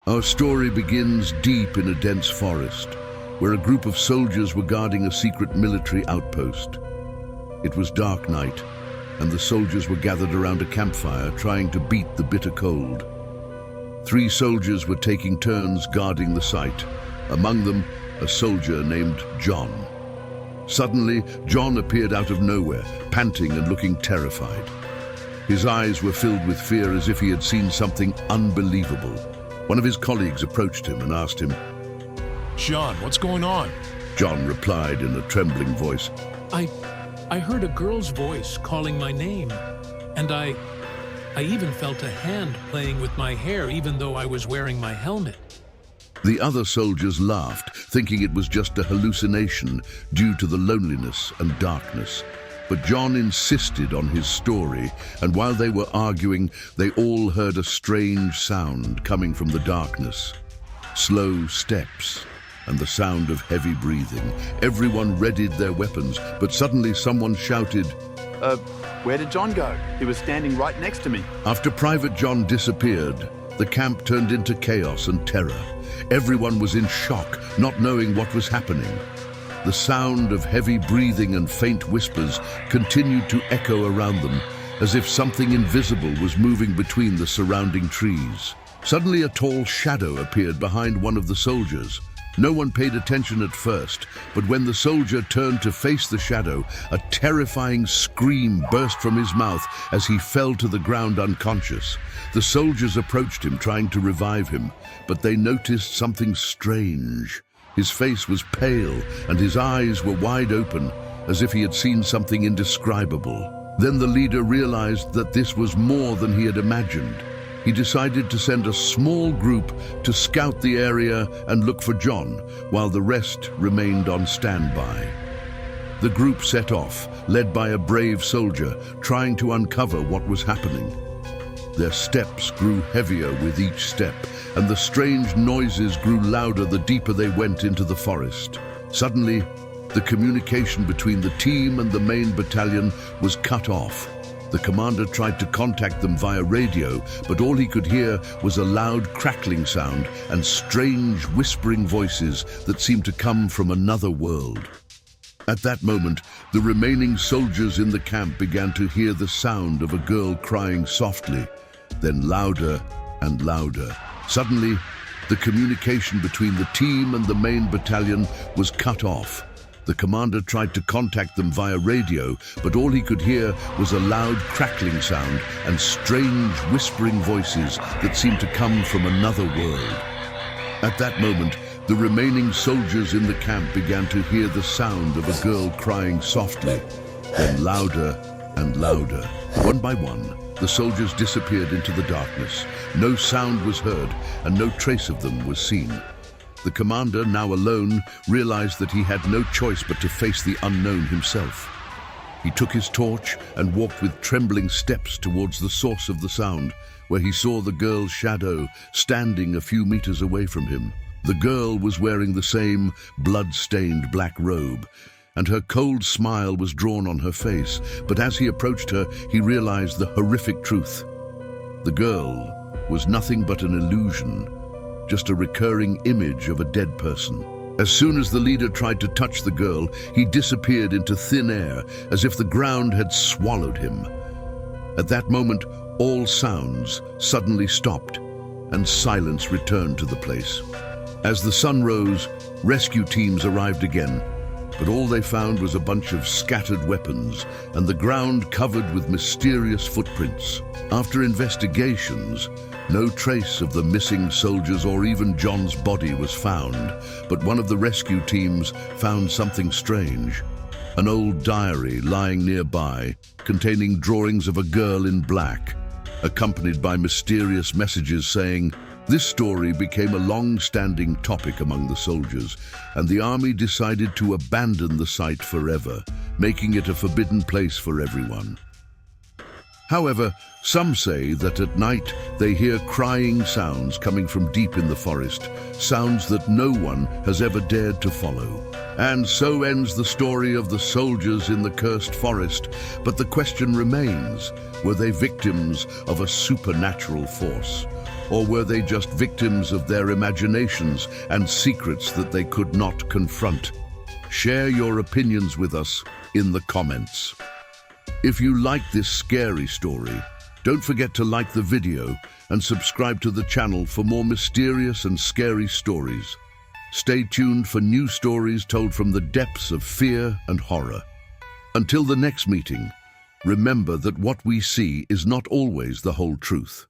Our story begins deep in a dense forest, where a group of soldiers were guarding a secret military outpost. It was dark night, and the soldiers were gathered around a campfire trying to beat the bitter cold. 3 soldiers were taking turns guarding the site, among them a soldier named John. Suddenly, John appeared out of nowhere, panting and looking terrified. His eyes were filled with fear as if he had seen something unbelievable. One of his colleagues approached him and asked him, "John, what's going on?" John replied in a trembling voice, I heard a girl's voice calling my name, and I even felt a hand playing with my hair even though I was wearing my helmet. The other soldiers laughed, thinking it was just a hallucination due to the loneliness and darkness. But John insisted on his story, and while they were arguing, they all heard a strange sound coming from the darkness. Slow steps and the sound of heavy breathing. Everyone readied their weapons, but suddenly someone shouted, Where did John go? He was standing right next to me." After Private John disappeared, the camp turned into chaos and terror. Everyone was in shock, not knowing what was happening. The sound of heavy breathing and faint whispers continued to echo around them, as if something invisible was moving between the surrounding trees. Suddenly, a tall shadow appeared behind one of the soldiers. No one paid attention at first, but when the soldier turned to face the shadow, a terrifying scream burst from his mouth as he fell to the ground unconscious. The soldiers approached him, trying to revive him, but they noticed something strange. His face was pale, and his eyes were wide open, as if he had seen something indescribable. Then the leader realized that this was more than he had imagined. He decided to send a small group to scout the area and look for John, while the rest remained on standby. The group set off, led by a brave soldier, trying to uncover what was happening. Their steps grew heavier with each step, and the strange noises grew louder the deeper they went into the forest. Suddenly, the communication between the team and the main battalion was cut off. The commander tried to contact them via radio, but all he could hear was a loud crackling sound and strange whispering voices that seemed to come from another world. At that moment, the remaining soldiers in the camp began to hear the sound of a girl crying softly, then louder and louder. Suddenly, the communication between the team and the main battalion was cut off. The commander tried to contact them via radio, but all he could hear was a loud crackling sound and strange whispering voices that seemed to come from another world. At that moment, the remaining soldiers in the camp began to hear the sound of a girl crying softly, then louder and louder. One by one, the soldiers disappeared into the darkness. No sound was heard, and no trace of them was seen. The commander, now alone, realized that he had no choice but to face the unknown himself. He took his torch and walked with trembling steps towards the source of the sound, where he saw the girl's shadow standing a few meters away from him. The girl was wearing the same blood-stained black robe, and her cold smile was drawn on her face, but as he approached her, he realized the horrific truth. The girl was nothing but an illusion, just a recurring image of a dead person. As soon as the leader tried to touch the girl, he disappeared into thin air, as if the ground had swallowed him. At that moment, all sounds suddenly stopped, and silence returned to the place. As the sun rose, rescue teams arrived again, but all they found was a bunch of scattered weapons and the ground covered with mysterious footprints. After investigations, no trace of the missing soldiers or even John's body was found, but one of the rescue teams found something strange. An old diary lying nearby, containing drawings of a girl in black, accompanied by mysterious messages saying, "This story became a long-standing topic among the soldiers, and the army decided to abandon the site forever, making it a forbidden place for everyone." However, some say that at night they hear crying sounds coming from deep in the forest, sounds that no one has ever dared to follow. And so ends the story of the soldiers in the cursed forest, but the question remains, were they victims of a supernatural force? Or were they just victims of their imaginations and secrets that they could not confront? Share your opinions with us in the comments. If you like this scary story, don't forget to like the video and subscribe to the channel for more mysterious and scary stories. Stay tuned for new stories told from the depths of fear and horror. Until the next meeting, remember that what we see is not always the whole truth.